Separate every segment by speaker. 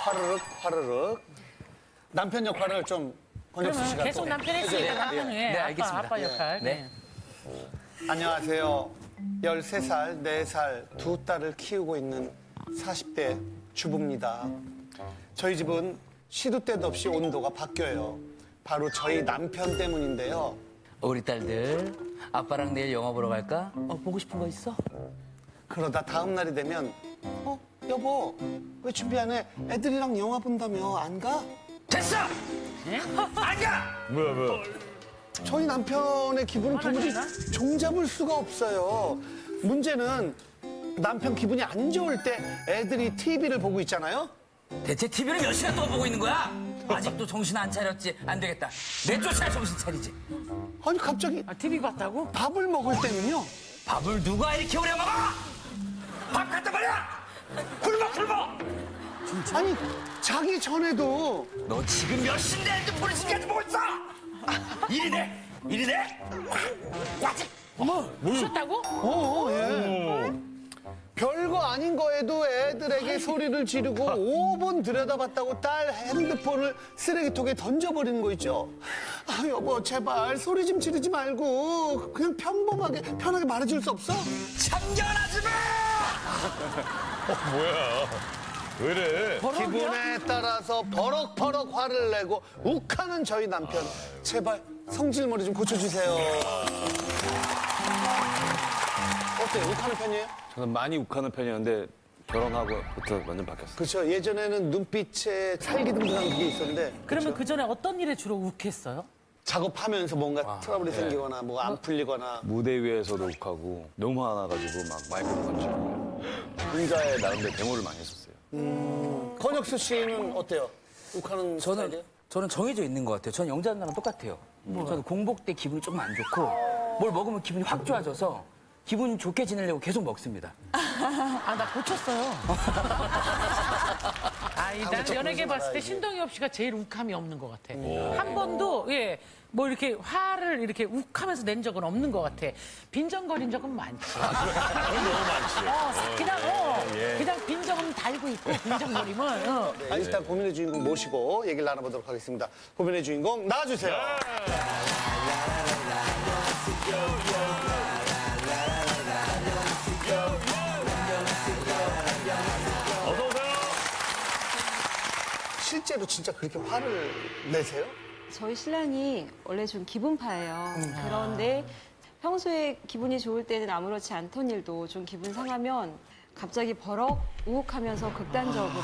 Speaker 1: 화르륵 화르륵. 남편 역할을 좀 권혁수
Speaker 2: 그러면
Speaker 1: 씨가
Speaker 2: 계속
Speaker 1: 또
Speaker 2: 남편
Speaker 1: 해줘요.
Speaker 2: 했으니까 남편은
Speaker 1: 예.
Speaker 2: 예,
Speaker 3: 네,
Speaker 2: 아빠,
Speaker 3: 알겠습니다.
Speaker 2: 아빠 역할.
Speaker 3: 네.
Speaker 1: 안녕하세요. 13살, 4살 두 딸을 키우고 있는 40대 주부입니다. 저희 집은 시도 때도 없이 온도가 바뀌어요. 바로 저희 남편 때문인데요.
Speaker 3: 우리 딸들 아빠랑 내일 영화 보러 갈까? 보고 싶은 거 있어?
Speaker 1: 그러다 다음 날이 되면 여보 왜 준비 안 해? 애들이랑 영화 본다며 안 가?
Speaker 3: 됐어! 안 가!
Speaker 4: 뭐야.
Speaker 1: 저희 남편의 기분은 도무지 종잡을 수가 없어요. 문제는 남편 기분이 안 좋을 때 애들이 TV를 보고 있잖아요.
Speaker 3: 대체 TV를 몇 시간 동안 보고 있는 거야? 아직도 정신 안 차렸지? 안 되겠다. 내쫓아야 정신 차리지.
Speaker 1: 아니 갑자기
Speaker 2: 아, TV 봤다고?
Speaker 1: 밥을 먹을 때는요.
Speaker 3: 밥을 누가 이렇게 오래 먹어? 밥 갖다 버려! 굶어!
Speaker 1: 아니 자기 전에도
Speaker 3: 너 지금 몇 시인데 핸드폰을 지금까지 보고 있어? 일이네? 아직
Speaker 2: 미쳤다고?
Speaker 1: 예. 별거 아닌 거에도 애들에게 소리를 지르고 5분 들여다봤다고 딸 핸드폰을 쓰레기통에 던져버리는 거 있죠. 아 여보 제발 소리 좀 지르지 말고 그냥 평범하게 편하게 말해줄 수 없어?
Speaker 3: 참견하지 마!
Speaker 4: 뭐야. 왜 이래?
Speaker 1: 기분에 따라서 버럭버럭 화를 내고 욱하는 저희 남편. 제발 성질머리 좀 고쳐주세요. 어때요? 욱하는 편이에요?
Speaker 5: 저는 많이 욱하는 편이었는데 결혼하고부터 완전 바뀌었어요.
Speaker 1: 그렇죠. 예전에는 눈빛에 살기등등한 게 있었는데
Speaker 2: 그러면 그 전에 어떤 일에 주로 욱했어요?
Speaker 1: 작업하면서 뭔가 트러블이 생기거나 뭐 안 풀리거나
Speaker 5: 무대 위에서도 욱하고 너무 화나가지고 막 마이크 던지고 혼자의 나름대로 데모를 많이 했었어요.
Speaker 1: 권혁수 씨는 어때요? 욱하는 스타일이에요?
Speaker 3: 저는 정해져 있는 것 같아요. 저는 영자 누나랑 똑같아요. 저는 공복 때 기분이 좀 안 좋고 뭘 먹으면 기분이 확 좋아져서 기분 좋게 지내려고 계속 먹습니다.
Speaker 2: 아, 나 고쳤어요. 아이, 난
Speaker 1: 다음부터
Speaker 2: 연예계
Speaker 1: 그러지
Speaker 2: 봤을 때
Speaker 1: 말아야지.
Speaker 2: 신동엽 씨가 제일 욱함이 없는 것 같아. 한 번도, 뭐 이렇게 화를 이렇게 욱하면서 낸 적은 없는 것 같아. 빈정거린 적은 많지. 그냥 빈정은 달고 있고, 빈정거림은.
Speaker 1: 아, 일단 고민의 주인공 모시고 얘기를 나눠보도록 하겠습니다. 고민의 주인공 나와주세요.
Speaker 4: 어서오세요.
Speaker 1: 실제로 진짜 그렇게 화를 내세요?
Speaker 6: 저희 신랑이 원래 좀 기분파예요. 그런데 평소에 기분이 좋을 때는 아무렇지 않던 일도 좀 기분 상하면 갑자기 버럭 우욱하면서 극단적으로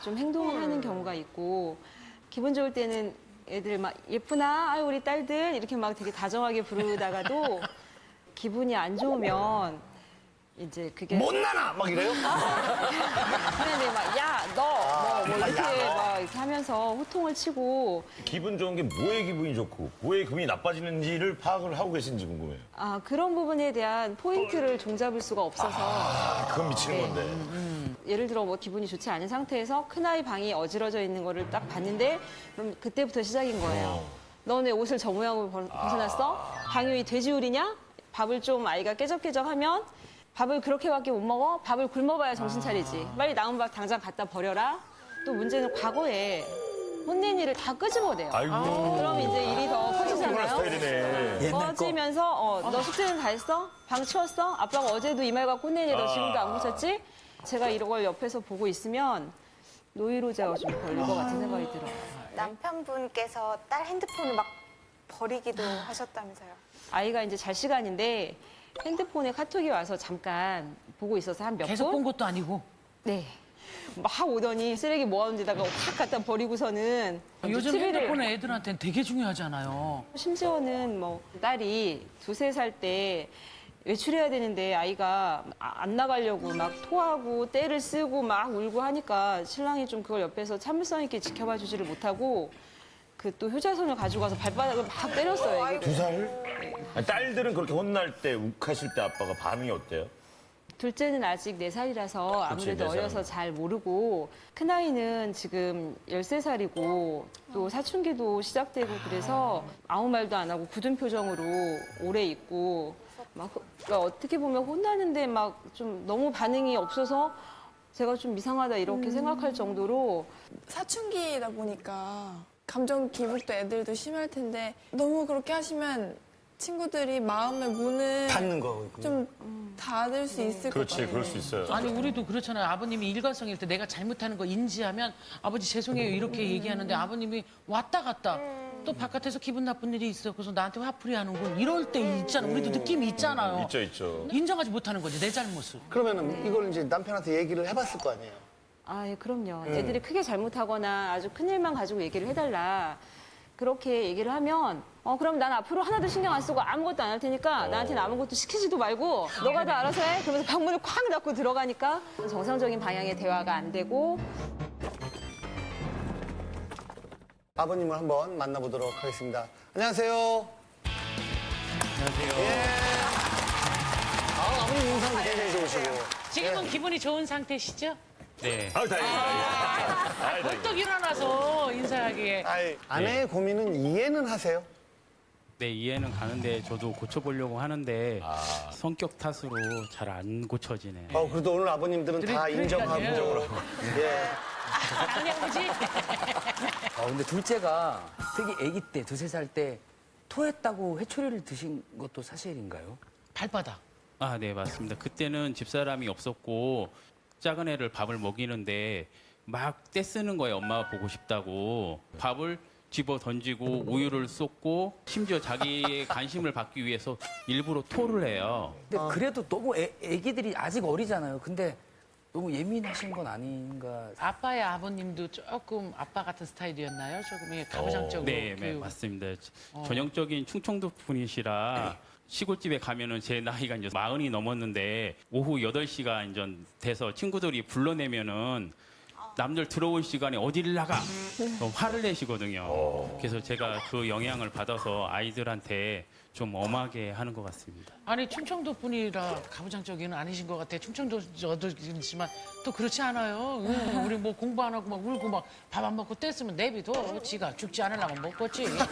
Speaker 6: 좀 행동을 하는 경우가 있고 기분 좋을 때는 애들 막 예쁘나 아유 우리 딸들 이렇게 막 되게 다정하게 부르다가도 기분이 안 좋으면 이제 그게
Speaker 1: 못나나! 막 이래요?
Speaker 6: 그런데 막 야 너 뭐 이렇게 막 이렇게 하면서 호통을 치고
Speaker 4: 기분 좋은 게 뭐의 기분이 좋고 뭐의 기분이 나빠지는지를 파악을 하고 계신지 궁금해요.
Speaker 6: 아, 그런 부분에 대한 포인트를 종잡을 수가 없어서
Speaker 4: 그건 미치는 건데.
Speaker 6: 예를 들어 뭐 기분이 좋지 않은 상태에서 큰아이 방이 어지러져 있는 거를 딱 봤는데 그럼 그때부터 시작인 거예요. 너네 옷을 저 모양으로 벗어났어? 방이 돼지우리냐? 밥을 좀 아이가 깨적깨적하면 밥을 그렇게밖에 못 먹어? 밥을 굶어봐야 정신 차리지. 빨리 남은 밥 당장 갖다 버려라. 또 문제는 과거에 혼낸 일을 다 끄집어내요.
Speaker 4: 아이고.
Speaker 6: 그럼 이제 일이 더
Speaker 4: 피곤한
Speaker 6: 커지잖아요.
Speaker 4: 스타일이네.
Speaker 6: 꺼지면서 너 숙제는 다 했어? 방 치웠어? 아빠가 어제도 이 말 갖고 혼내니 너 지금도 안 고쳤지? 제가 이런 걸 옆에서 보고 있으면 노이로제가 좀 걸릴 것 같은 생각이 들어요.
Speaker 7: 남편분께서 딸 핸드폰을 막 버리기도 하셨다면서요.
Speaker 6: 아이가 이제 잘 시간인데 핸드폰에 카톡이 와서 잠깐 보고 있어서 한 몇
Speaker 2: 계속 본
Speaker 6: 분?
Speaker 2: 것도 아니고.
Speaker 6: 네. 막 오더니 쓰레기 모아놓은 데다가 확 갖다 버리고서는
Speaker 2: 요즘
Speaker 6: TV를
Speaker 2: 핸드폰은 애들한테는 되게 중요하잖아요.
Speaker 6: 심지어는 뭐 딸이 2~3살 때 외출해야 되는데 아이가 안 나가려고 막 토하고 떼를 쓰고 막 울고 하니까 신랑이 좀 그걸 옆에서 참을성 있게 지켜봐 주지를 못하고 그 또 효자손을 가지고 가서 발바닥을 막 때렸어요. 이게.
Speaker 4: 2살? 아니, 딸들은 그렇게 혼날 때, 욱하실 때 아빠가 반응이 어때요?
Speaker 6: 둘째는 아직 4살이라서 아무래도
Speaker 4: 4살.
Speaker 6: 어려서 잘 모르고 큰아이는 지금 13살이고 또 사춘기도 시작되고 그래서 아무 말도 안 하고 굳은 표정으로 오래 있고 막 그러니까 어떻게 보면 혼나는데 막 좀 너무 반응이 없어서 제가 좀 이상하다 이렇게 생각할 정도로
Speaker 8: 사춘기다 보니까 감정 기복도 애들도 심할 텐데 너무 그렇게 하시면 친구들이 마음의 문을
Speaker 1: 닫는 거.
Speaker 8: 좀 닫을 수 있을 것
Speaker 4: 그렇지,
Speaker 8: 같아요.
Speaker 4: 그럴 수 있어요.
Speaker 2: 아니 우리도 그렇잖아요. 아버님이 일관성일 때 내가 잘못하는 거 인지하면 아버지 죄송해요 이렇게 얘기하는데 아버님이 왔다 갔다 또 바깥에서 기분 나쁜 일이 있어 그래서 나한테 화풀이 하는군 이럴 때 있잖아. 우리도 느낌이 있잖아요.
Speaker 4: 있죠, 있죠.
Speaker 2: 인정하지 못하는 거지 내 잘못을.
Speaker 1: 그러면은 이걸 이제 남편한테 얘기를 해봤을 거 아니에요.
Speaker 6: 아, 예, 그럼요. 애들이 크게 잘못하거나 아주 큰일만 가지고 얘기를 해달라. 그렇게 얘기를 하면 그럼 난 앞으로 하나도 신경 안 쓰고 아무것도 안 할 테니까 나한테는 아무것도 시키지도 말고 너가 다 알아서 해. 그러면서 방문을 쾅 닫고 들어가니까 정상적인 방향의 대화가 안 되고
Speaker 1: 아버님을 한번 만나보도록 하겠습니다. 안녕하세요.
Speaker 9: 안녕하세요.
Speaker 1: 예. 아버님 인상도 굉장히 좋으시고.
Speaker 2: 지금은 기분이 좋은 상태시죠?
Speaker 9: 네.
Speaker 4: 아유, 다행이다.
Speaker 2: 벌떡 일어나서 인사하기에.
Speaker 1: 아이, 아내의 고민은 이해는 하세요?
Speaker 9: 네, 이해는 가는데 저도 고쳐보려고 하는데 성격 탓으로 잘 안 고쳐지네.
Speaker 1: 그래도 오늘 아버님들은 다 인정하고. 예.
Speaker 2: 아니 아버지.
Speaker 3: 근데 둘째가 되게 아기 때, 2-3살 때 토했다고 회초리를 드신 것도 사실인가요?
Speaker 2: 발바닥.
Speaker 9: 아, 네, 맞습니다. 그때는 집사람이 없었고 작은 애를 밥을 먹이는데 막 떼쓰는 거예요. 엄마가 보고 싶다고. 밥을 집어 던지고 우유를 쏟고 심지어 자기의 관심을 받기 위해서 일부러 토를 해요.
Speaker 3: 근데 그래도 너무 애기들이 아직 어리잖아요. 근데 너무 예민하신 건 아닌가.
Speaker 2: 아빠의 아버님도 조금 아빠 같은 스타일이었나요? 조금 가부장적으로.
Speaker 9: 네, 네, 맞습니다. 전형적인 충청도 분이시라 시골집에 가면은 제 나이가 이제 40이 넘었는데 오후 8시가 이제 돼서 친구들이 불러내면은 남들 들어올 시간에 어디를 나가 화를 내시거든요. 그래서 제가 그 영향을 받아서 아이들한테 좀 엄하게 하는 것 같습니다.
Speaker 2: 아니 충청도 분이라 가부장적인 아니신 것 같아. 충청도지만 또 그렇지 않아요. 우리 뭐 공부 안 하고 막 울고 막 밥 안 먹고 뗐으면 내비둬. 지가 죽지 않으려면 먹겠지.
Speaker 4: 그죠.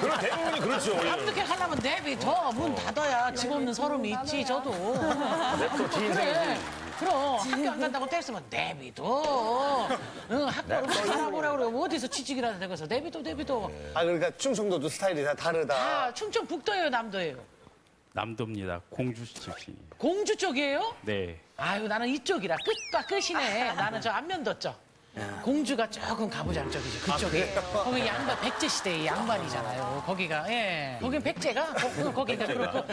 Speaker 4: 그럼 대부분이 그렇죠.
Speaker 2: 어떻게 하려면 내비둬. 문 닫아야 집 없는 서름이 있지. 저도. 그래. 그럼 학교 안 간다고 뗐으면 내비둬. 학교를 살아보라 그래. 어디서 취직이라도 되고서 내비둬.
Speaker 1: 그러니까 충청도도 스타일이 다 다르다.
Speaker 2: 아, 충청북도예요, 남도예요?
Speaker 9: 남도입니다. 공주 출신이에요.
Speaker 2: 공주 쪽이에요?
Speaker 9: 네.
Speaker 2: 아유, 나는 이쪽이라 끝과 끝이네. 나는 저 안면도 쪽. 공주가 조금 가부장적이죠, 그쪽에. 거기 양반, 백제 시대의 양반이잖아요. 거기가, 예. 거긴 백제가? 거기가 그렇고.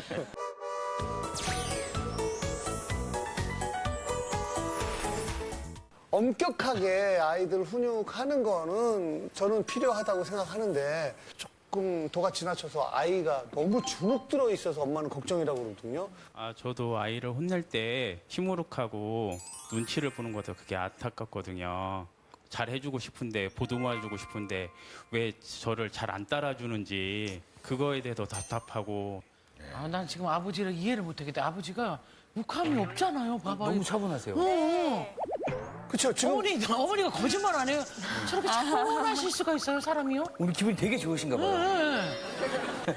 Speaker 1: 엄격하게 아이들 훈육하는 거는 저는 필요하다고 생각하는데 조금 도가 지나쳐서 아이가 너무 주눅 들어 있어서 엄마는 걱정이라고 그러거든요.
Speaker 9: 아, 저도 아이를 혼낼 때 시무룩하고 눈치를 보는 것도 그게 안타깝거든요. 잘 해주고 싶은데, 보듬어주고 싶은데 왜 저를 잘 안 따라주는지 그거에 대해서 답답하고.
Speaker 2: 아, 난 지금 아버지를 이해를 못하겠다. 아버지가 욱함이 없잖아요, 봐봐.
Speaker 3: 너무 차분하세요.
Speaker 1: 그렇죠. 지금
Speaker 2: 어머니가 거짓말 안 해요. 저렇게 차분하실 수가 있어요, 사람이요?
Speaker 3: 오늘 기분이 되게 좋으신가 봐요.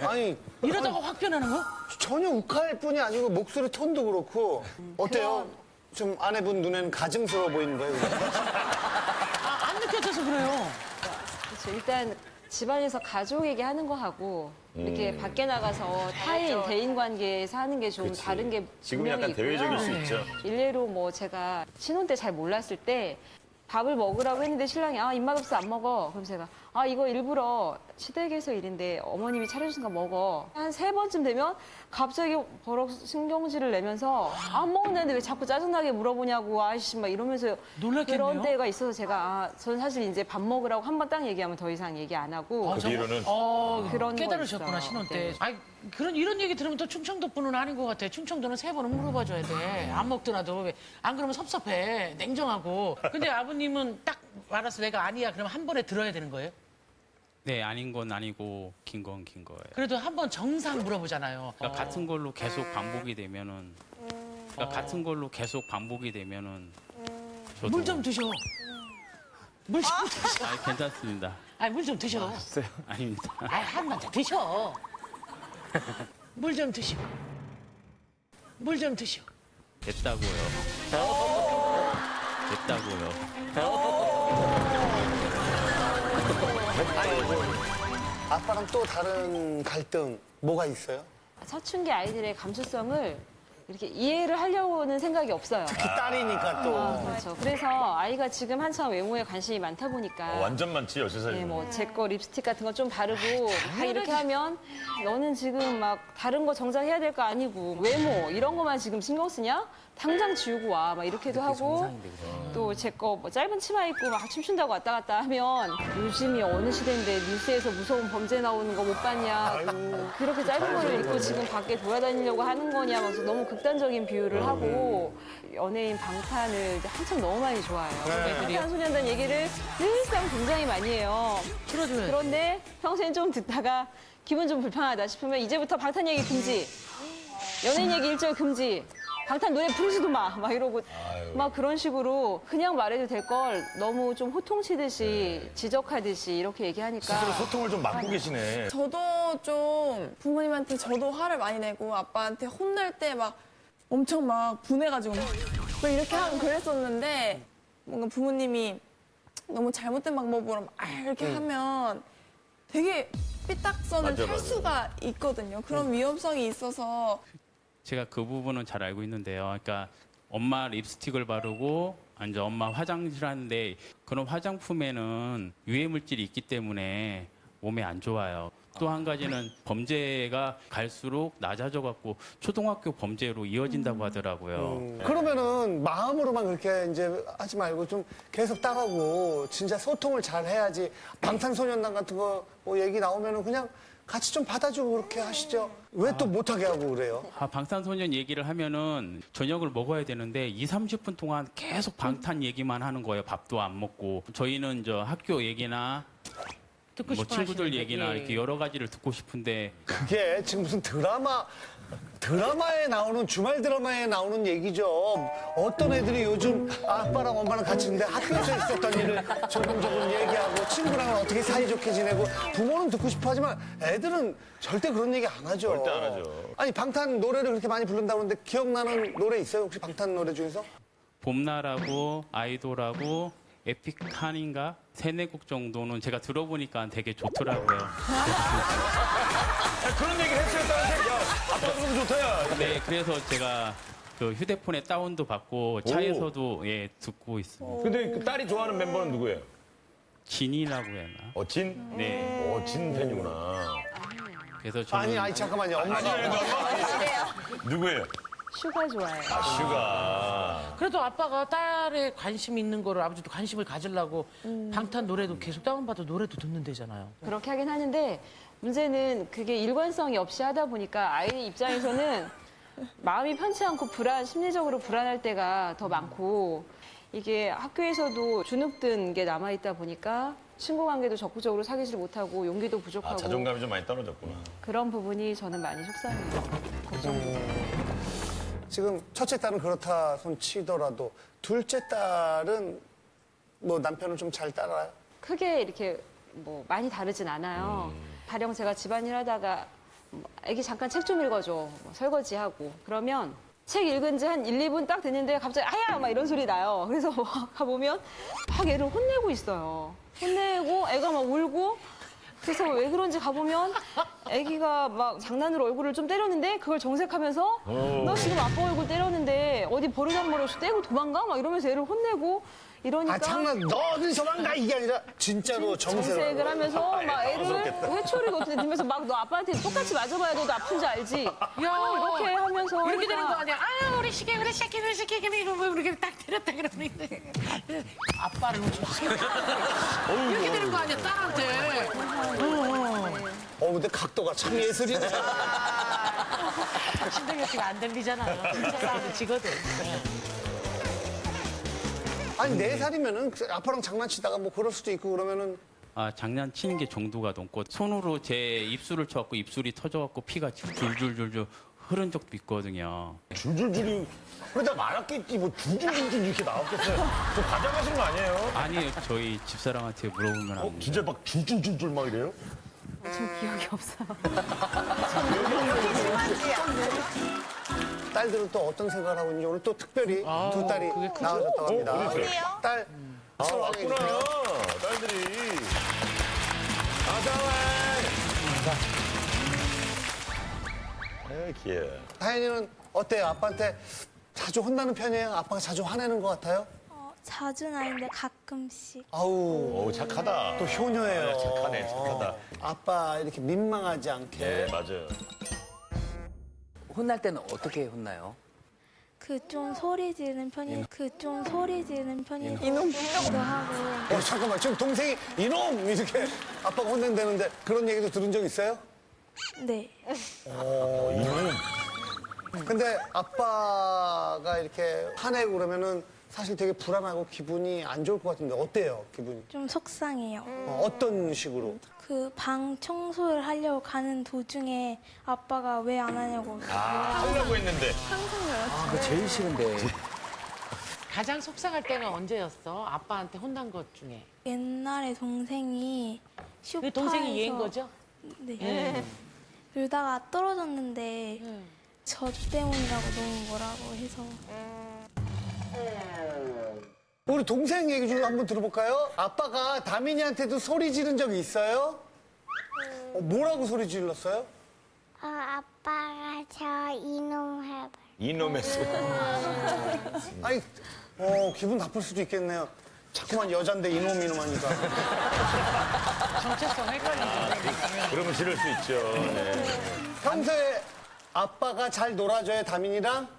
Speaker 1: 아니
Speaker 2: 이러다가 확 변하는 거?
Speaker 1: 전혀 욱할 뿐이 아니고 목소리 톤도 그렇고 어때요? 좀 아내분 눈에는 가증스러워 보이는 거예요?
Speaker 2: 아, 안 느껴져서 그래요.
Speaker 6: 그렇죠. 일단 집안에서 가족 얘기하는 거하고 이렇게 밖에 나가서 타인, 대인 관계에서 하는 게 좀 다른 게
Speaker 4: 지금
Speaker 6: 분명히
Speaker 4: 약간
Speaker 6: 있고요.
Speaker 4: 대외적일 수 있죠.
Speaker 6: 일례로 뭐 제가 신혼 때 잘 몰랐을 때 밥을 먹으라고 했는데 신랑이 입맛 없어 안 먹어. 그럼 제가 이거 일부러 시댁에서 일인데 어머님이 차려주신 거 먹어. 한 3번쯤 되면 갑자기 버럭 신경질을 내면서 안 먹는다는데 왜 자꾸 짜증나게 물어보냐고 아이씨 막 이러면서
Speaker 2: 놀랐겠네요.
Speaker 6: 그런 때가 있어서 제가 저는 사실 이제 밥 먹으라고 한 번 딱 얘기하면 더 이상 얘기 안 하고
Speaker 4: 그 뒤로는
Speaker 6: 그런 거
Speaker 2: 깨달으셨구나,
Speaker 6: 있어요.
Speaker 2: 신혼 때.
Speaker 6: 네.
Speaker 2: 아니, 이런 얘기 들으면 또 충청도 분은 아닌 것 같아. 충청도는 3번은 물어봐줘야 돼. 안 먹더라도. 왜. 안 그러면 섭섭해. 냉정하고. 근데 아버님은 딱 알아서 내가 아니야. 그러면 한 번에 들어야 되는 거예요?
Speaker 9: 네, 아닌 건 아니고 긴 건 긴 거예요.
Speaker 2: 그래도 한 번 정상 물어보잖아요.
Speaker 9: 그러니까 같은 걸로 계속 반복이 되면은 같은 걸로 계속 반복이 되면은 저도
Speaker 2: 물 좀 드셔. 물 좀 드셔.
Speaker 9: 아니, 괜찮습니다.
Speaker 2: 아니, 물 좀 드셔.
Speaker 9: 아닙니다.
Speaker 2: 아니, 한번 더 드셔. 물 좀 드시고. 물 좀 드시고.
Speaker 9: 됐다고요.
Speaker 1: 아빠랑 또 다른 갈등 뭐가 있어요?
Speaker 6: 사춘기 아이들의 감수성을 이렇게 이해를 하려고는 생각이 없어요.
Speaker 1: 특히 딸이니까 또.
Speaker 6: 그렇죠. 그래서 아이가 지금 한참 외모에 관심이 많다 보니까
Speaker 4: 완전 많지, 13살이면.
Speaker 6: 네, 뭐 제 거 립스틱 같은 거 좀 바르고 막 이렇게 하면 너는 지금 막 다른 거 정작 해야 될 거 아니고 외모 이런 거만 지금 신경 쓰냐? 당장 지우고 와. 막 이렇게도 하고 또 제 거 뭐 짧은 치마 입고 막 춤춘다고 왔다 갔다 하면 요즘이 어느 시대인데 뉴스에서 무서운 범죄 나오는 거 못 봤냐? 그렇게 짧은 거를 입고 지금 밖에 돌아다니려고 하는 거냐? 막 너무 극단적인 비유를 하고 연예인 방탄을 이제 한참 너무 많이 좋아해요. 방탄소년단 얘기를 늘상 굉장히 많이 해요.
Speaker 2: 틀어줘요.
Speaker 6: 그런데 평소엔 좀 듣다가 기분 좀 불편하다 싶으면 이제부터 방탄 얘기 금지, 연예인 얘기 일절 금지, 방탄 노래 부르지도 마, 막 이러고 막 그런 식으로 그냥 말해도 될 걸 너무 좀 호통치듯이 지적하듯이 이렇게 얘기하니까
Speaker 4: 스스로 소통을 좀 막고 계시네.
Speaker 8: 저도 좀 부모님한테 저도 화를 많이 내고 아빠한테 혼낼 때 막 엄청 막 분해가지고 막 이렇게 하고 그랬었는데 뭔가 부모님이 너무 잘못된 방법으로 막 이렇게 하면 되게 삐딱선을
Speaker 4: 맞아,
Speaker 8: 탈
Speaker 4: 맞아.
Speaker 8: 수가 있거든요. 그런 위험성이 있어서
Speaker 9: 제가 그 부분은 잘 알고 있는데요. 그러니까 엄마 립스틱을 바르고 이제 엄마 화장실 하는데 그런 화장품에는 유해 물질이 있기 때문에 몸에 안 좋아요. 또 한 가지는 범죄가 갈수록 낮아져 갖고 초등학교 범죄로 이어진다고 하더라고요.
Speaker 1: 그러면은 마음으로만 그렇게 이제 하지 말고 좀 계속 따라오고 진짜 소통을 잘 해야지. 방탄소년단 같은 거 뭐 얘기 나오면은 그냥 같이 좀 받아주고 그렇게 하시죠. 왜 또 못하게 하고 그래요?
Speaker 9: 방탄소년 얘기를 하면은 저녁을 먹어야 되는데 2, 30분 동안 계속 방탄 얘기만 하는 거예요. 밥도 안 먹고. 저희는 저 학교 얘기나
Speaker 2: 듣고
Speaker 9: 뭐
Speaker 2: 싶어
Speaker 9: 친구들
Speaker 2: 하시는데,
Speaker 9: 얘기나
Speaker 2: 예.
Speaker 9: 이렇게 여러 가지를 듣고 싶은데
Speaker 1: 그게 지금 무슨 드라마에 나오는 주말 드라마에 나오는 얘기죠. 어떤 애들이 요즘 아빠랑 엄마랑 같이 있는데 학교에서 있었던 일을 조금조금 얘기하고 친구랑은 어떻게 사이좋게 지내고 부모는 듣고 싶어 하지만 애들은 절대 그런 얘기 안 하죠.
Speaker 4: 절대 안 하죠.
Speaker 1: 아니 방탄 노래를 그렇게 많이 부른다고 그러는데 기억나는 노래 있어요? 혹시 방탄 노래 중에서?
Speaker 9: 봄날하고 아이돌하고 에픽한인가 3-4곡 정도는 제가 들어보니까 되게 좋더라고요.
Speaker 4: 그런 얘기 했어요, 딸한테. 야, 아빠 그럼 좋다, 야.
Speaker 9: 네, 그래서 제가 그 휴대폰에 다운도 받고 차에서도 예 듣고 있습니다.
Speaker 4: 근데 그 딸이 좋아하는 멤버는 누구예요?
Speaker 9: 진이라고 해야 하나?
Speaker 4: 진?
Speaker 9: 네.
Speaker 4: 진 팬이구나.
Speaker 9: 그래서 저는
Speaker 1: 아니 잠깐만요. 엄마가
Speaker 4: 누구예요?
Speaker 6: 슈가 좋아해요.
Speaker 4: 슈가.
Speaker 2: 그래도 아빠가 딸에 관심 있는 거를 아버지도 관심을 가지려고 방탄 노래도 계속 다운받아 노래도 듣는데잖아요.
Speaker 6: 그렇게 하긴 하는데 문제는 그게 일관성이 없이 하다 보니까 아이 입장에서는 마음이 편치 않고 심리적으로 불안할 때가 더 많고 이게 학교에서도 주눅든 게 남아있다 보니까 친구 관계도 적극적으로 사귀질 못하고 용기도 부족하고
Speaker 4: 자존감이 좀 많이 떨어졌구나.
Speaker 6: 그런 부분이 저는 많이 속상해요.
Speaker 1: 지금 첫째 딸은 그렇다 손 치더라도 둘째 딸은 뭐 남편을 좀 잘 따라요?
Speaker 6: 크게 이렇게 뭐 많이 다르진 않아요. 가령 제가 집안일 하다가 애기 잠깐 책 좀 읽어줘. 뭐 설거지하고. 그러면 책 읽은 지 한 1, 2분 딱 됐는데 갑자기 아야! 막 이런 소리 나요. 그래서 가보면 막 애를 혼내고 있어요. 혼내고 애가 막 울고 그래서 왜 그런지 가보면 애기가 막 장난으로 얼굴을 좀 때렸는데 그걸 정색하면서 너 지금 아빠 얼굴 때렸는데 어디 버르장머리 없이 떼고 도망가? 막 이러면서 애를 혼내고 이러니까
Speaker 1: 아 장난 너 어디서 만가 이게 아니라 진짜로
Speaker 6: 정색을 하면서 막 애를 회초리가 어떻게 들면서 막 너 아빠한테 똑같이 맞아봐야 너도 아픈지 알지?
Speaker 2: 야,
Speaker 6: 이렇게 하면서
Speaker 2: 이렇게 되는 거
Speaker 6: 하니까
Speaker 2: 아니야? 아유, 우리 시계, 우리 새끼, 우리 새끼, 이거 뭐 이렇게 딱 때렸다 그러는데. 아빠를 놓쳤어. 이렇게 되는 거 아니야, 딸한테.
Speaker 1: 근데 각도가 참 예술이네.
Speaker 2: 신동엽 씨가 안 들리잖아요. 진짜 싸움을 지거든.
Speaker 1: 아니 4살이면은 아빠랑 장난치다가 뭐 그럴 수도 있고 그러면은
Speaker 9: 장난치는 게 정도가 넘고 손으로 제 입술을 쳐갖고 입술이 터져갖고 피가 줄줄줄줄 흐른 적도 있거든요.
Speaker 4: 줄줄줄이. 그러다 말았겠지. 뭐 줄줄줄줄 이렇게 나왔겠어요. 저 과장하신 거 아니에요?
Speaker 9: 아니에요. 저희 집사람한테 물어보면 압니다.
Speaker 4: 진짜 막 줄줄줄줄 막 이래요?
Speaker 6: 좀 기억이 없어요.
Speaker 1: 딸들은 또 어떤 생각을 하고 있는지 오늘 또 특별히 두 딸이
Speaker 2: 그게 크죠.
Speaker 1: 나와줬다고 합니다.
Speaker 7: 어디요?
Speaker 1: 딸 소개해
Speaker 4: 왔구나.
Speaker 1: 주세요.
Speaker 4: 딸들이. 아사와. 귀여워.
Speaker 1: 다현이는 어때요? 아빠한테 자주 혼나는 편이에요? 아빠가 자주 화내는 것 같아요?
Speaker 10: 자주는 아닌데 가끔씩.
Speaker 1: 아우
Speaker 4: 오, 착하다.
Speaker 1: 또 효녀예요.
Speaker 4: 아, 착하네, 착하다.
Speaker 1: 아빠 이렇게 민망하지 않게.
Speaker 4: 네, 맞아요.
Speaker 3: 혼날 때는 어떻게 혼나요?
Speaker 10: 그 좀 소리 지르는 편이
Speaker 8: 이놈.
Speaker 10: 기도 하고.
Speaker 1: 잠깐만 지금 동생이 이놈 이렇게 아빠가 혼낸다는데 그런 얘기도 들은 적 있어요?
Speaker 10: 네.
Speaker 1: 근데 아빠가 이렇게 화내고 그러면은 사실 되게 불안하고 기분이 안 좋을 것 같은데 어때요 기분이?
Speaker 10: 좀 속상해요.
Speaker 1: 어떤 식으로?
Speaker 10: 그 방 청소를 하려고 가는 도중에 아빠가 왜 안 하냐고.
Speaker 4: 하려고 했는데.
Speaker 3: 아, 그거 제일 싫은데.
Speaker 2: 가장 속상할 때는 언제였어? 아빠한테 혼난 것 중에.
Speaker 10: 옛날에 동생이
Speaker 2: 그
Speaker 10: 슈퍼에서
Speaker 2: 동생이 얘인 거죠?
Speaker 10: 네. 놀다가 떨어졌는데 저 때문이라고 너무 뭐라고 해서.
Speaker 1: 우리 동생 얘기 좀 한번 들어볼까요? 아빠가 다민이한테도 소리 지른 적이 있어요? 뭐라고 소리 질렀어요?
Speaker 10: 아빠가 저 이놈 해봐.
Speaker 4: 이놈의 소.
Speaker 1: 아니, 기분 나쁠 수도 있겠네요. 자꾸만 여잔데 이놈 하니까.
Speaker 2: 정체성 헷갈리죠.
Speaker 4: 그러면 싫을 수 있죠. 네.
Speaker 1: 평소에 아빠가 잘 놀아줘요, 다민이랑?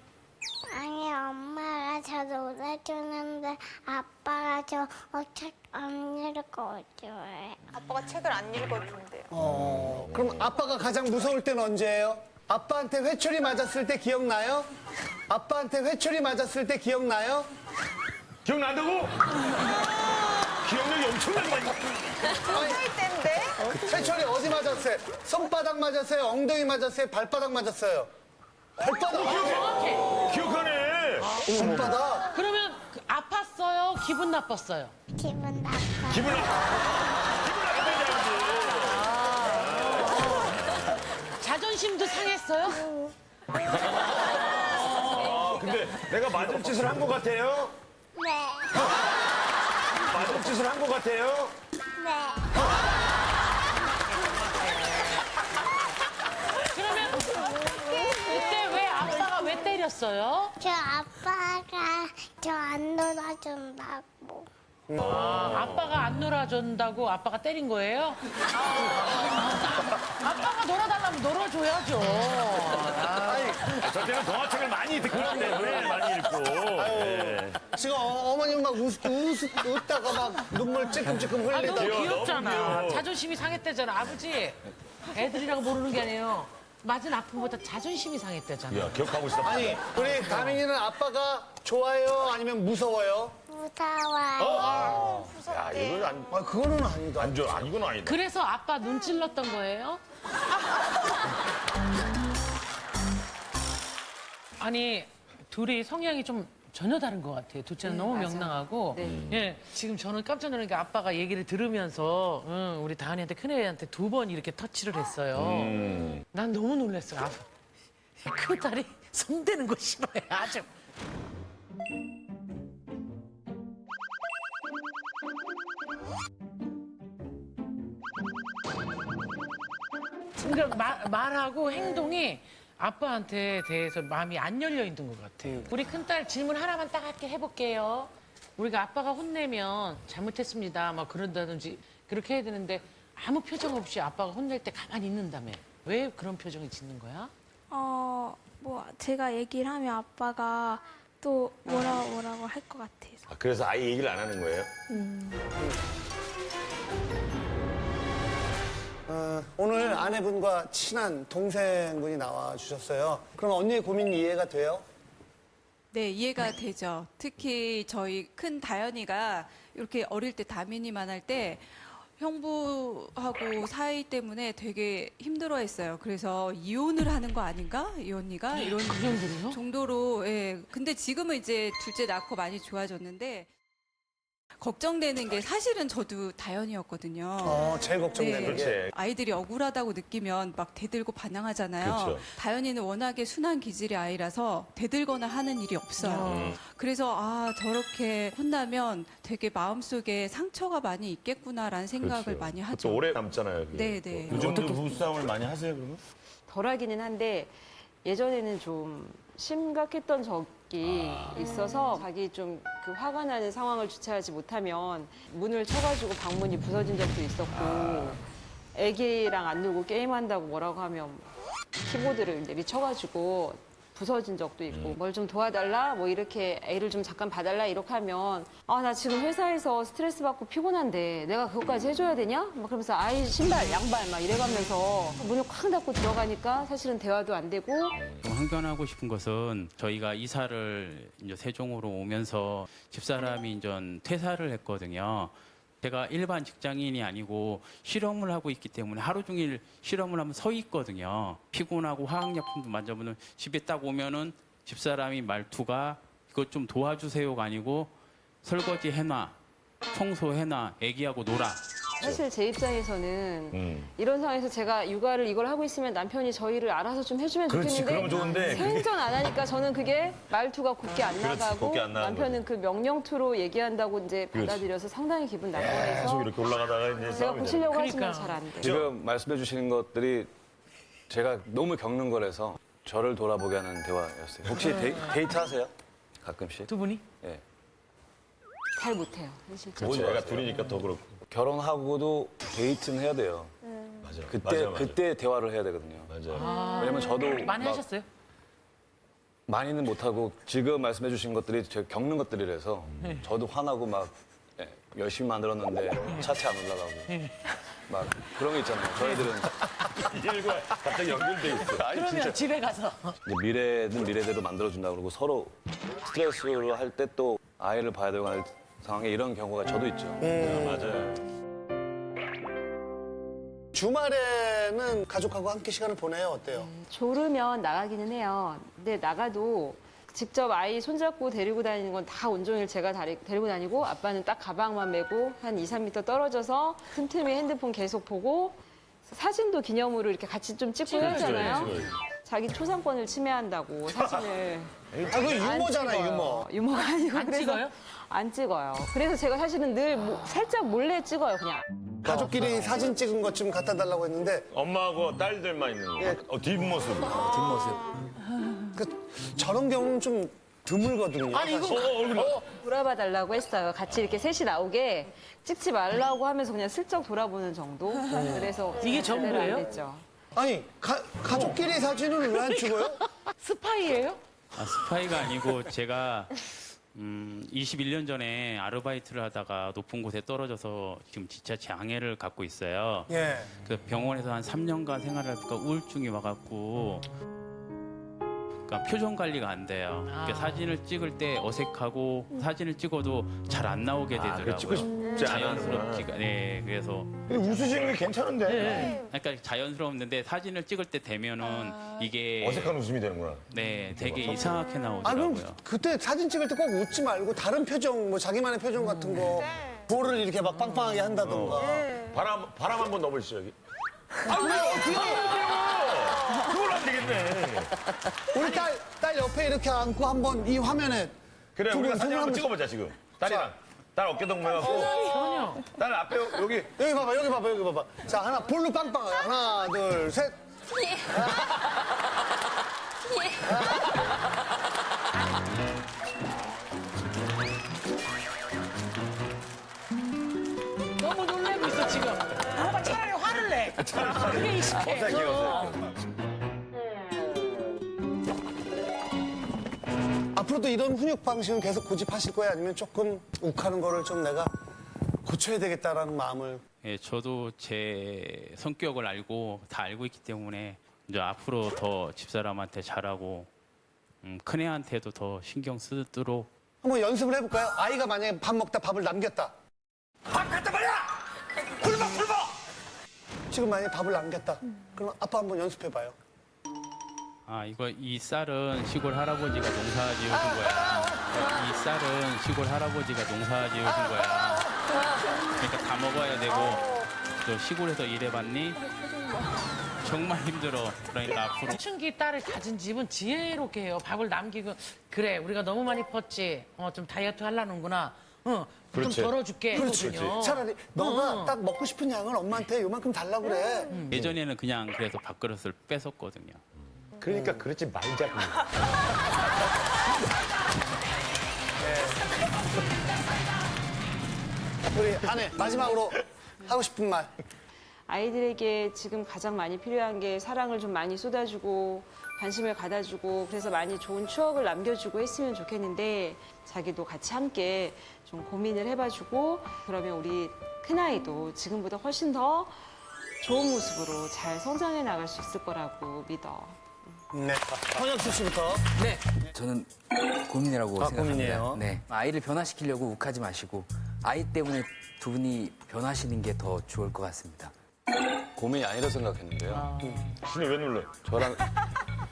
Speaker 10: 아니 엄마가 저 놀아주는데 아빠가 저 책 안 읽어줘요.
Speaker 7: 아빠가 책을 안 읽어준대요.
Speaker 1: 그럼 아빠가 가장 무서울 때는 언제예요? 아빠한테 회초리 맞았을 때 기억나요? 아빠한테 회초리 맞았을 때 기억나요?
Speaker 4: 기억난다고? 기억력이 엄청나게 많이.
Speaker 7: 할 때인데?
Speaker 1: 회초리 어디 맞았어요? 손바닥 맞았어요? 엉덩이 맞았어요? 발바닥 맞았어요? 발바닥!
Speaker 4: 기억하네.
Speaker 1: 손바닥?
Speaker 2: 그러면 아팠어요? 기분 나빴어요?
Speaker 10: 기분 나빠.
Speaker 4: 기분
Speaker 2: 자존심도 상했어요?
Speaker 4: 근데 내가 맞은 짓을 한 것 같아요?
Speaker 10: 네.
Speaker 4: 맞은 짓을 한 것 같아요?
Speaker 10: 네.
Speaker 2: 그러면 그때 왜 아빠가 왜 때렸어요?
Speaker 10: 저 아빠가 저 안 놀아준다고.
Speaker 2: 아빠가 안 놀아준다고 아빠가 때린 거예요? 아빠가 놀아달라면 놀아줘야죠.
Speaker 4: 저 때는 동화책을 많이 듣고 때문에 많이 읽고. 네.
Speaker 1: 지금 어머님 막 웃다가 막 눈물 찔끔찔끔
Speaker 2: 아,
Speaker 1: 흘리다.
Speaker 2: 너무
Speaker 4: 귀여워,
Speaker 2: 귀엽잖아.
Speaker 4: 너무 귀여워.
Speaker 2: 자존심이 상했대잖아. 아버지, 애들이라고 모르는 게 아니에요. 맞은 아픔보다 자존심이 상했대잖아.
Speaker 4: 야, 기억하고 있어.
Speaker 1: 아니, 우리 다민이는 아빠가 좋아요? 아니면 무서워요?
Speaker 10: 무서워요.
Speaker 4: 야, 이건
Speaker 1: 아, 그거는 아니다.
Speaker 4: 안 좋아. 이건 아니다.
Speaker 2: 그래서 아빠 눈 찔렀던 거예요? 아니, 둘이 성향이 좀 전혀 다른 것 같아요. 둘째는 너무 명랑하고. 예, 지금 저는 깜짝 놀란 게 아빠가 얘기를 들으면서 우리 다은이한테 큰애한테 2번 이렇게 터치를 했어요. 난 너무 놀랐어요. 큰 딸이 손대는 거 싫어해, 아주. 그러니까 말하고 행동이 아빠한테 대해서 마음이 안 열려 있는 것 같아요. 우리 큰딸 질문 하나만 딱 할게 해볼게요. 우리가 아빠가 혼내면 잘못했습니다, 막 그런다든지 그렇게 해야 되는데 아무 표정 없이 아빠가 혼낼 때 가만히 있는다며. 왜 그런 표정을 짓는 거야?
Speaker 10: 뭐 제가 얘기를 하면 아빠가 또 뭐라고 할 것 같아서.
Speaker 4: 아, 그래서 아예 얘기를 안 하는 거예요?
Speaker 1: 오늘 아내분과 친한 동생분이 나와주셨어요. 그럼 언니의 고민이 이해가 돼요?
Speaker 11: 네, 이해가 되죠. 특히 저희 큰 다현이가 이렇게 어릴 때 다민이만 할 때 형부하고 사이 때문에 되게 힘들어했어요. 그래서 이혼을 하는 거 아닌가? 이 언니가 이런
Speaker 2: 그 정도로요?
Speaker 11: 정도로. 예. 근데 지금은 이제 둘째 낳고 많이 좋아졌는데. 걱정되는 게 사실은 저도 다현이었거든요.
Speaker 1: 제일 걱정되는 게.
Speaker 11: 네. 아이들이 억울하다고 느끼면 막 대들고 반항하잖아요.
Speaker 4: 그렇죠.
Speaker 11: 다현이는 워낙에 순한 기질의 아이라서 대들거나 하는 일이 없어요. 그래서 아 저렇게 혼나면 되게 마음속에 상처가 많이 있겠구나라는 생각을
Speaker 4: 그렇죠.
Speaker 11: 많이
Speaker 4: 또
Speaker 11: 하죠.
Speaker 4: 오래 남잖아요. 그게.
Speaker 11: 네네.
Speaker 4: 요즘도 부부싸움을 많이 하세요, 그러면?
Speaker 6: 덜하기는 한데 예전에는 좀 심각했던 적이 있어서 자기 좀 그 화가 나는 상황을 주체하지 못하면 문을 쳐가지고 방문이 부서진 적도 있었고 애기랑 안 놀고 게임한다고 뭐라고 하면 키보드를 이제 미쳐가지고 부서진 적도 있고 뭘 좀 도와달라 뭐 이렇게 애를 좀 잠깐 봐달라 이렇게 하면 아 나 지금 회사에서 스트레스 받고 피곤한데 내가 그것까지 해줘야 되냐? 막 그러면서 아이 신발 양발 막 이래가면서 문을 쾅 닫고 들어가니까 사실은 대화도 안 되고
Speaker 9: 좀 항변하고 싶은 것은 저희가 이사를 이제 세종으로 오면서 집사람이 이제 퇴사를 했거든요. 제가 일반 직장인이 아니고 실험을 하고 있기 때문에 하루 종일 실험을 하면 서 있거든요. 피곤하고 화학약품도 만져보면 집에 딱 오면은 집사람이 말투가 이것 좀 도와주세요가 아니고 설거지 해놔, 청소해놔, 애기하고 놀아.
Speaker 6: 사실 제 입장에서는 이런 상황에서 제가 육아를 이걸 하고 있으면 남편이 저희를 알아서 좀 해주면
Speaker 4: 그렇지, 그러면 좋은데
Speaker 6: 좋겠는데
Speaker 4: 그게-
Speaker 6: 생전 안 하니까 저는 그게 말투가 곱게 안
Speaker 4: 그렇지,
Speaker 6: 나가고
Speaker 4: 곱게 안 나가는
Speaker 6: 남편은 그 명령투로 얘기한다고 이제
Speaker 4: 그렇지.
Speaker 6: 받아들여서 상당히 기분
Speaker 4: 계속
Speaker 6: 나빠해서
Speaker 4: 이렇게 올라가다가 이제
Speaker 6: 제가
Speaker 4: 싸움이
Speaker 6: 고치려고
Speaker 4: 되는
Speaker 6: 하지만
Speaker 2: 그러니까.
Speaker 6: 잘 안 돼요.
Speaker 5: 지금 말씀해 주시는 것들이 제가 너무 겪는 거라서 저를 돌아보게 하는 대화였어요. 혹시 데이트 하세요? 가끔씩?
Speaker 2: 두 분이?
Speaker 5: 예.
Speaker 6: 잘 못해요, 현실적으로.
Speaker 4: 뭐 애가 둘이니까 더 그렇고.
Speaker 5: 결혼하고도 데이트는 해야 돼요.
Speaker 4: 맞아.
Speaker 5: 그때 대화를 해야 되거든요.
Speaker 4: 맞아요.
Speaker 5: 왜냐면 저도
Speaker 2: 많이
Speaker 5: 막
Speaker 2: 하셨어요?
Speaker 5: 많이는 못하고 지금 말씀해 주신 것들이 제가 겪는 것들이라서 저도 화나고 막 예, 열심히 만들었는데 차체 안 올라가고 막 그런 게 있잖아요. 저희들은
Speaker 4: 일과 갑자기 연결돼 있어. 아니
Speaker 2: 그러면
Speaker 4: 진짜.
Speaker 2: 집에 가서
Speaker 5: 이제 미래는 미래대로 만들어준다고 그러고 서로 스트레스를 할 때 또 아이를 봐야 되고 할 상황에 이런 경우가 저도 있죠.
Speaker 4: 맞아요.
Speaker 1: 주말에는 가족하고 함께 시간을 보내요. 어때요?
Speaker 6: 졸으면 나가기는 해요. 근데 나가도 직접 아이 손잡고 데리고 다니는 건 다 온종일 제가 데리고 다니고 아빠는 딱 가방만 메고 한 2, 3m 떨어져서 틈틈이 핸드폰 계속 보고 사진도 기념으로 이렇게 같이 좀 찍고 하잖아요. 자기 초상권을 침해한다고 사진을.
Speaker 1: 아, 그거 유머잖아요, 유머.
Speaker 6: 유머가 아니고
Speaker 2: 안
Speaker 6: 그래서
Speaker 2: 찍어요?
Speaker 6: 안 찍어요. 그래서 제가 사실은 늘 살짝 몰래 찍어요, 그냥.
Speaker 1: 가족끼리 사진 찍은 것 좀 갖다 달라고 했는데
Speaker 4: 엄마하고 딸들만 있는 거. 뒷모습.
Speaker 1: 저런 경우는 좀 드물거든요.
Speaker 2: 아니 이거
Speaker 6: 돌아봐 달라고 했어요. 같이 이렇게 셋이 나오게 찍지 말라고 하면서 그냥 슬쩍 돌아보는 정도. 그래서
Speaker 2: 이게
Speaker 6: 제대로 안
Speaker 2: 전부예요?
Speaker 6: 됐죠.
Speaker 1: 아니, 가족끼리 사진을 왜 안 찍어요?
Speaker 2: 스파이예요?
Speaker 9: 아, 스파이가 아니고 제가 21년 전에 아르바이트를 하다가 높은 곳에 떨어져서 지금 지체 장애를 갖고 있어요.
Speaker 1: 예.
Speaker 9: 그 병원에서 한 3년간 생활을 하니까 우울증이 와갖고 그러니까 표정 관리가 안 돼요. 그러니까 사진을 찍을 때 어색하고 사진을 찍어도 잘 안 나오게 되더라고요.
Speaker 4: 찍고 싶지
Speaker 9: 자연스럽지가. 네, 그래서
Speaker 4: 웃으시는 게 괜찮은데.
Speaker 9: 그러니까 자연스러웠는데 사진을 찍을 때 되면은 이게
Speaker 4: 어색한 웃음이 되는구나.
Speaker 9: 네, 되게 이상하게
Speaker 1: 아,
Speaker 9: 나오더라고요.
Speaker 1: 그럼 그때 사진 찍을 때 꼭 웃지 말고 다른 표정, 뭐 자기만의 표정 같은 거, 볼을 이렇게 막 빵빵하게 한다던가.
Speaker 4: 바람 한 번 넣어보시죠, 여기. 아, 왜요? 그걸 안 되겠네.
Speaker 1: 우리 딸 옆에 이렇게 앉고 한번 이 화면에
Speaker 4: 그래,
Speaker 1: 두
Speaker 4: 우리가
Speaker 1: 분,
Speaker 4: 사진
Speaker 1: 두
Speaker 4: 한번
Speaker 1: 분
Speaker 4: 찍어보자, 지금. 딸이랑. 딸 어깨 동무해갖고.
Speaker 2: 그럼요.
Speaker 4: 딸 앞에 여기.
Speaker 1: 여기 봐봐, 여기 봐봐, 여기 봐봐. 자, 하나, 볼로 빵빵하게. 하나, 둘, 셋.
Speaker 2: 너무 놀래고 있어 지금. 오빠 차라리 화를 내. 그게 익숙해.
Speaker 4: 어색해, 어색해.
Speaker 1: 앞으로도 이런 훈육 방식은 계속 고집하실 거예요? 아니면 조금 욱하는 거를 좀 내가 고쳐야 되겠다라는 마음을.
Speaker 9: 예, 저도 제 성격을 알고 다 알고 있기 때문에 이제 앞으로 더 집사람한테 잘하고 큰애한테도 더 신경 쓰도록
Speaker 1: 한번 연습을 해볼까요? 아이가 만약에 밥 먹다 밥을 남겼다.
Speaker 4: 밥 갖다 말이야! 굶어!
Speaker 1: 지금 만약에 밥을 남겼다. 그럼 아빠 한번 연습해봐요.
Speaker 9: 이 쌀은 시골 할아버지가 농사 지으신 거야. 이 쌀은 시골 할아버지가 농사 지으신 거야. 그러니까 다 먹어야 되고 또 시골에서 일해봤니? 정말 힘들어. 그러니까 앞으로
Speaker 2: 춘기 딸을 가진 집은 지혜롭게 해요. 밥을 남기고 그래 우리가 너무 많이 펐지. 좀 다이어트 하려는구나. 좀
Speaker 5: 그렇지.
Speaker 2: 덜어줄게.
Speaker 1: 그렇지.
Speaker 2: 이거든요.
Speaker 1: 차라리 너가 딱 먹고 싶은 양을 엄마한테 요만큼 달라고 그래.
Speaker 9: 예전에는 그냥 그래서 밥그릇을 뺏었거든요.
Speaker 4: 그러니까 그러지 말자고.
Speaker 1: 우리 아내 마지막으로 하고 싶은 말.
Speaker 6: 아이들에게 지금 가장 많이 필요한 게 사랑을 좀 많이 쏟아주고 관심을 가다주고 그래서 많이 좋은 추억을 남겨주고 했으면 좋겠는데 자기도 같이 함께 좀 고민을 해봐주고 그러면 우리 큰아이도 지금보다 훨씬 더 좋은 모습으로 잘 성장해 나갈 수 있을 거라고 믿어.
Speaker 1: 네. 황혁수 씨부터.
Speaker 3: 네. 저는 고민이라고 생각합니다.
Speaker 1: 고민이에요?
Speaker 3: 네. 아이를 변화시키려고 욱하지 마시고 아이 때문에 두 분이 변하시는 게 더 좋을 것 같습니다.
Speaker 5: 고민이 아니라 생각했는데요.
Speaker 4: 근데 왜 놀래?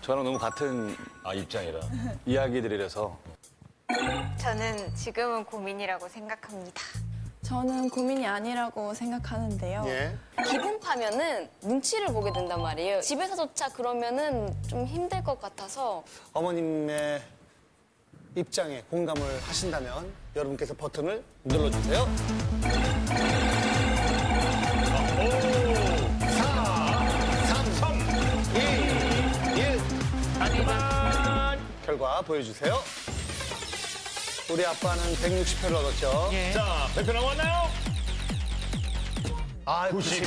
Speaker 5: 저랑 너무 같은 입장이라 이야기들이라서
Speaker 7: 저는 지금은 고민이라고 생각합니다.
Speaker 8: 저는 고민이 아니라고 생각하는데요.
Speaker 1: 예.
Speaker 12: 기분 파면은 눈치를 보게 된단 말이에요. 집에서조차 그러면은 좀 힘들 것 같아서
Speaker 1: 어머님의 입장에 공감을 하신다면 여러분께서 버튼을 눌러주세요. 5, 4, 3, 2, 1.
Speaker 2: 아니면
Speaker 1: 결과 보여주세요. 우리 아빠는 160표를 얻었죠.
Speaker 2: 예.
Speaker 4: 자, 발표 나왔나요?
Speaker 1: 아, 92.